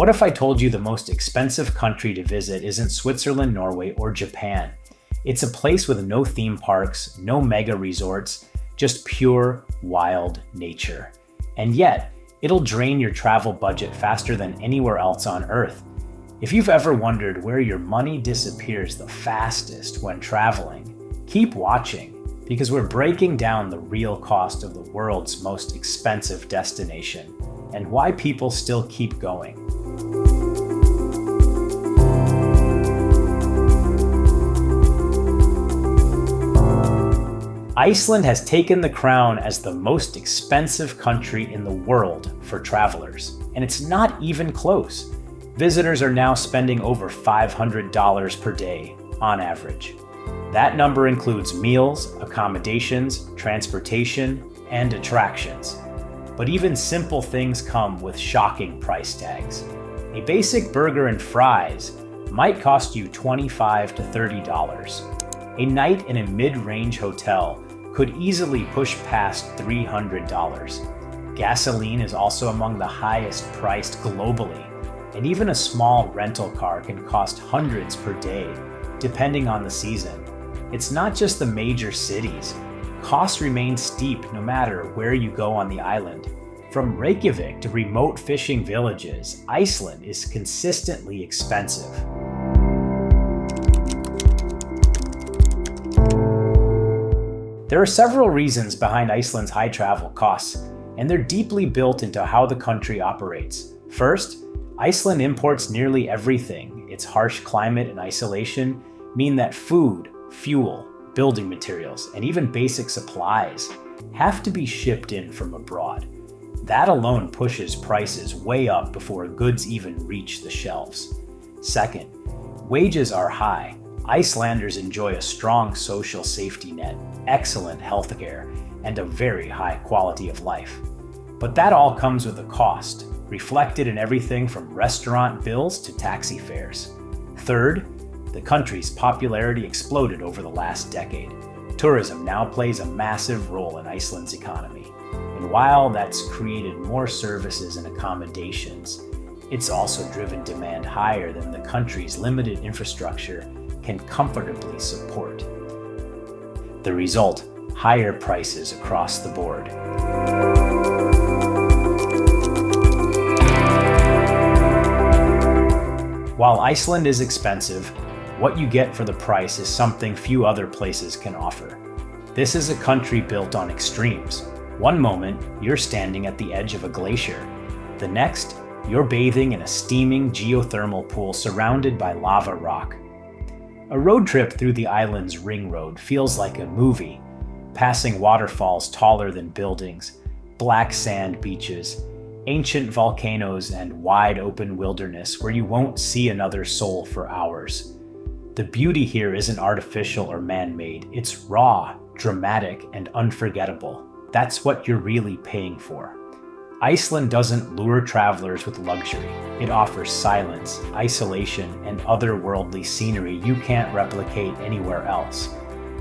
What if I told you the most expensive country to visit isn't Switzerland, Norway, or Japan? It's a place with no theme parks, no mega resorts, just pure, wild nature. And yet, it'll drain your travel budget faster than anywhere else on Earth. If you've ever wondered where your money disappears the fastest when traveling, keep watching, because we're breaking down the real cost of the world's most expensive destination and why people still keep going. Iceland has taken the crown as the most expensive country in the world for travelers, and it's not even close. Visitors are now spending over $500 per day on average. That number includes meals, accommodations, transportation, and attractions. But even simple things come with shocking price tags. A basic burger and fries might cost you $25 to $30. A night in a mid-range hotel could easily push past $300. Gasoline is also among the highest priced globally, and even a small rental car can cost hundreds per day, depending on the season. It's not just the major cities. Costs remain steep no matter where you go on the island. From Reykjavik to remote fishing villages, Iceland is consistently expensive. There are several reasons behind Iceland's high travel costs, and they're deeply built into how the country operates. First, Iceland imports nearly everything. Its harsh climate and isolation mean that food, fuel, building materials, and even basic supplies have to be shipped in from abroad. That alone pushes prices way up before goods even reach the shelves. Second, wages are high. Icelanders enjoy a strong social safety net, excellent healthcare, and a very high quality of life. But that all comes with a cost, reflected in everything from restaurant bills to taxi fares. Third, the country's popularity exploded over the last decade. Tourism now plays a massive role in Iceland's economy. And while that's created more services and accommodations, it's also driven demand higher than the country's limited infrastructure can comfortably support. The result, higher prices across the board. While Iceland is expensive, what you get for the price is something few other places can offer. This is a country built on extremes. One moment, you're standing at the edge of a glacier. The next, you're bathing in a steaming geothermal pool surrounded by lava rock. A road trip through the island's ring road feels like a movie, passing waterfalls taller than buildings, black sand beaches, ancient volcanoes, and wide open wilderness where you won't see another soul for hours. The beauty here isn't artificial or man-made, it's raw, dramatic, and unforgettable. That's what you're really paying for. Iceland doesn't lure travelers with luxury. It offers silence, isolation, and otherworldly scenery you can't replicate anywhere else.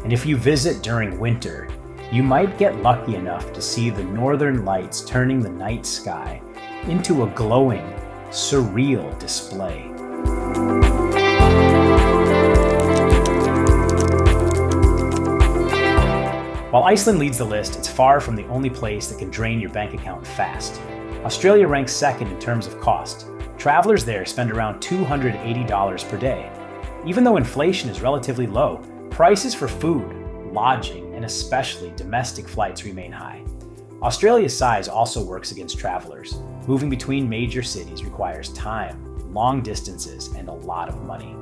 And if you visit during winter, you might get lucky enough to see the northern lights turning the night sky into a glowing, surreal display. While Iceland leads the list, it's far from the only place that can drain your bank account fast. Australia ranks second in terms of cost. Travelers there spend around $280 per day. Even though inflation is relatively low, prices for food, lodging, and especially domestic flights remain high. Australia's size also works against travelers. Moving between major cities requires time, long distances, and a lot of money.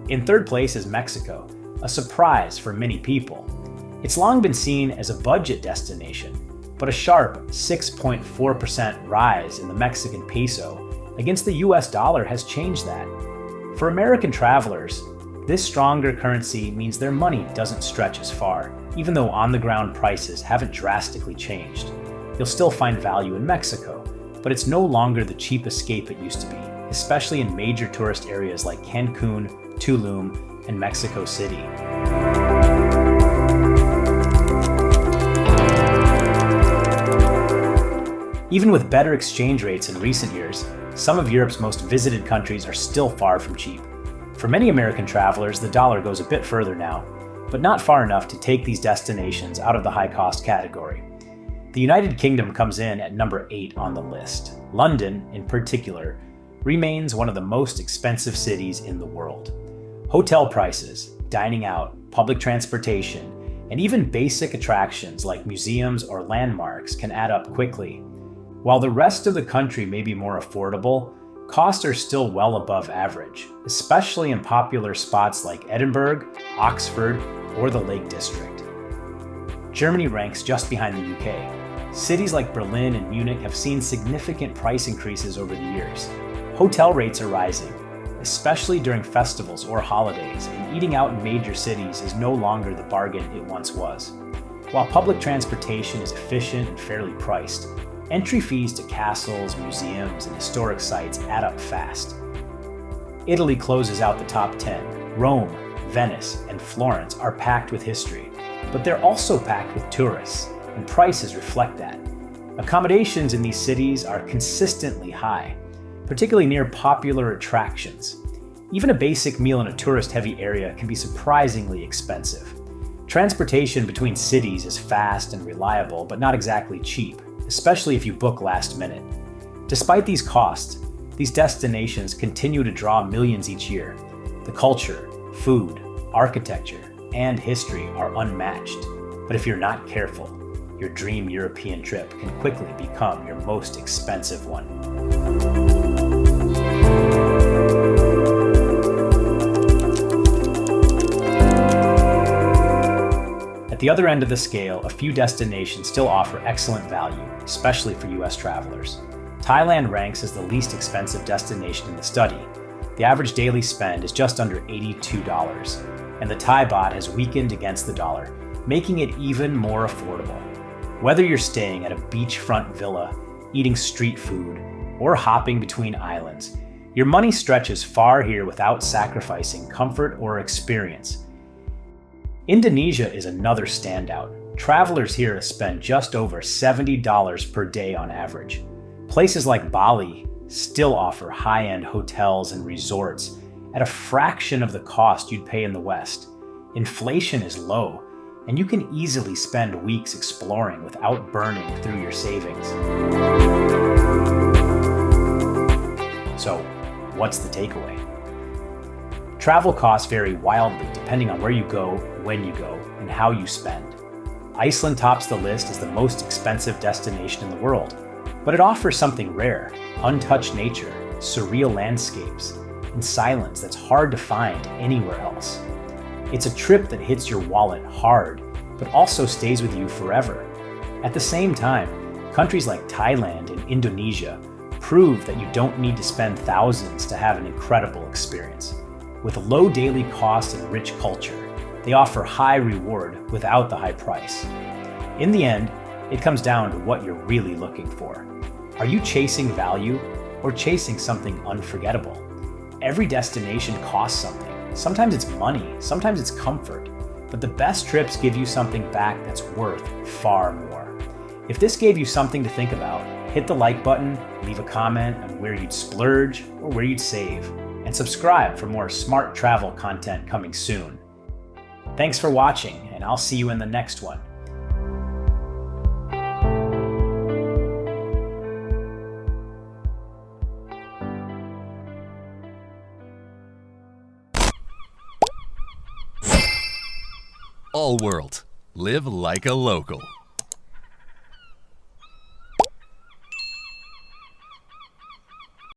In third place is Mexico, a surprise for many people. It's long been seen as a budget destination, but a sharp 6.4% rise in the Mexican peso against the US dollar has changed that. For American travelers, this stronger currency means their money doesn't stretch as far, even though on-the-ground prices haven't drastically changed. You'll still find value in Mexico, but it's no longer the cheap escape it used to be, especially in major tourist areas like Cancun, Tulum, and Mexico City. Even with better exchange rates in recent years, some of Europe's most visited countries are still far from cheap. For many American travelers, the dollar goes a bit further now, but not far enough to take these destinations out of the high-cost category. The United Kingdom comes in at number 8 on the list. London, in particular, remains one of the most expensive cities in the world. Hotel prices, dining out, public transportation, and even basic attractions like museums or landmarks can add up quickly. While the rest of the country may be more affordable, costs are still well above average, especially in popular spots like Edinburgh, Oxford, or the Lake District. Germany ranks just behind the UK. Cities like Berlin and Munich have seen significant price increases over the years. Hotel rates are rising, especially during festivals or holidays, and eating out in major cities is no longer the bargain it once was. While public transportation is efficient and fairly priced, entry fees to castles, museums, and historic sites add up fast. Italy closes out the top 10. Rome, Venice, and Florence are packed with history, but they're also packed with tourists, and prices reflect that. Accommodations in these cities are consistently high, particularly near popular attractions. Even a basic meal in a tourist-heavy area can be surprisingly expensive. Transportation between cities is fast and reliable, but not exactly cheap, especially if you book last minute. Despite these costs, these destinations continue to draw millions each year. The culture, food, architecture, and history are unmatched. But if you're not careful, your dream European trip can quickly become your most expensive one. At the other end of the scale, a few destinations still offer excellent value, especially for US travelers. Thailand ranks as the least expensive destination in the study. The average daily spend is just under $82, and the Thai baht has weakened against the dollar, making it even more affordable. Whether you're staying at a beachfront villa, eating street food, or hopping between islands, your money stretches far here without sacrificing comfort or experience. Indonesia is another standout. Travelers here spend just over $70 per day on average. Places like Bali still offer high-end hotels and resorts at a fraction of the cost you'd pay in the West. Inflation is low, and you can easily spend weeks exploring without burning through your savings. So, what's the takeaway? Travel costs vary wildly depending on where you go, when you go, and how you spend. Iceland tops the list as the most expensive destination in the world, but it offers something rare: untouched nature, surreal landscapes, and silence that's hard to find anywhere else. It's a trip that hits your wallet hard, but also stays with you forever. At the same time, countries like Thailand and Indonesia prove that you don't need to spend thousands to have an incredible experience. With low daily costs and rich culture, they offer high reward without the high price. In the end, it comes down to what you're really looking for. Are you chasing value or chasing something unforgettable? Every destination costs something. Sometimes it's money, sometimes it's comfort, but the best trips give you something back that's worth far more. If this gave you something to think about, hit the like button, leave a comment on where you'd splurge or where you'd save, and subscribe for more smart travel content coming soon. Thanks for watching, and I'll see you in the next one. All World. Live like a local.